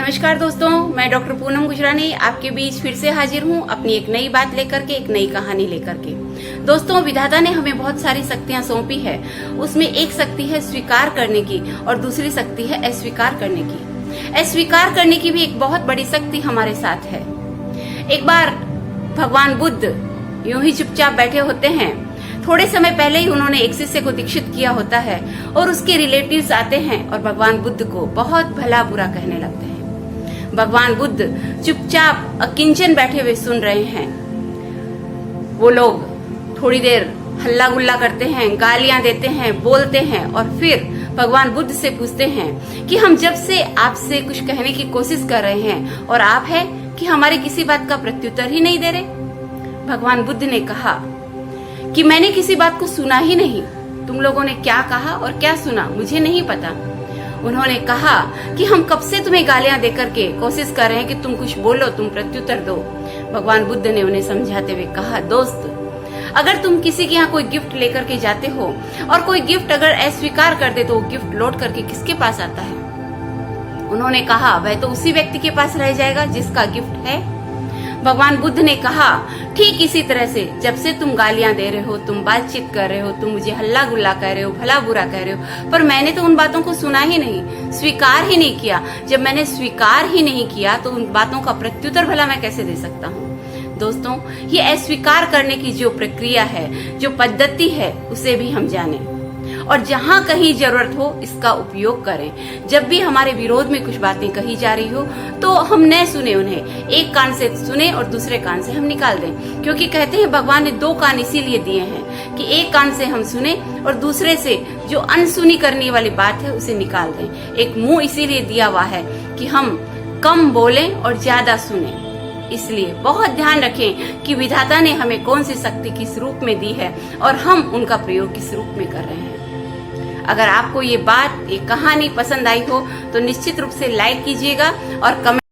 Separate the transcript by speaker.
Speaker 1: नमस्कार दोस्तों, मैं डॉक्टर पूनम गुजरानी आपके बीच फिर से हाजिर हूँ अपनी एक नई बात लेकर के, एक नई कहानी लेकर के। दोस्तों, विधाता ने हमें बहुत सारी शक्तियाँ सौंपी है। उसमें एक शक्ति है स्वीकार करने की और दूसरी शक्ति है अस्वीकार करने की। अस्वीकार करने की भी एक बहुत बड़ी शक्ति हमारे साथ है। एक बार भगवान बुद्ध यूं ही चुपचाप बैठे होते हैं। थोड़े समय पहले ही उन्होंने एक शिष्य को दीक्षित किया होता है और उसके रिलेटिव्स आते हैं और भगवान बुद्ध को बहुत भला बुरा कहने लगते हैं। भगवान बुद्ध चुपचाप अकिंचन बैठे हुए सुन रहे हैं। वो लोग थोड़ी देर हल्ला गुल्ला करते हैं, गालियां देते हैं, बोलते हैं और फिर भगवान बुद्ध से पूछते हैं कि हम जब से आपसे कुछ कहने की कोशिश कर रहे हैं और आप है कि हमारी किसी बात का प्रत्युत्तर ही नहीं दे रहे। भगवान बुद्ध ने कहा कि मैंने किसी बात को सुना ही नहीं। तुम लोगों ने क्या कहा और क्या सुना मुझे नहीं पता। उन्होंने कहा कि हम कब से तुम्हें गालियां देकर के कोशिश कर रहे हैं कि तुम कुछ बोलो, तुम प्रत्युत्तर दो। भगवान बुद्ध ने उन्हें समझाते हुए कहा, दोस्त, अगर तुम किसी के यहाँ कोई गिफ्ट लेकर के जाते हो और कोई गिफ्ट अगर अस्वीकार कर दे तो वो गिफ्ट लौट करके किसके पास आता है? उन्होंने कहा, वह तो उसी व्यक्ति के पास रह जाएगा जिसका गिफ्ट है। भगवान बुद्ध ने कहा, ठीक इसी तरह से जब से तुम गालियां दे रहे हो, तुम बातचीत कर रहे हो, तुम मुझे हल्ला गुल्ला कह रहे हो, भला बुरा कह रहे हो, पर मैंने तो उन बातों को सुना ही नहीं, स्वीकार ही नहीं किया। जब मैंने स्वीकार ही नहीं किया तो उन बातों का प्रत्युत्तर भला मैं कैसे दे सकता हूँ? दोस्तों, ये अस्वीकार करने की जो प्रक्रिया है, जो पद्धति है, उसे भी हम जाने और जहाँ कहीं जरूरत हो इसका उपयोग करें। जब भी हमारे विरोध में कुछ बातें कही जा रही हो तो हम न सुने उन्हें, एक कान से सुने और दूसरे कान से हम निकाल दें। क्योंकि कहते हैं भगवान ने दो कान इसीलिए दिए हैं कि एक कान से हम सुने और दूसरे से जो अनसुनी करने वाली बात है उसे निकाल दें। एक मुंह इसीलिए दिया हुआ है कि हम कम बोलें और ज्यादा सुने। इसलिए बहुत ध्यान रखें कि विधाता ने हमें कौन सी शक्ति किस रूप में दी है और हम उनका प्रयोग किस रूप में कर रहे हैं। अगर आपको ये बात, ये कहानी पसंद आई हो तो निश्चित रूप से लाइक कीजिएगा और कमेंट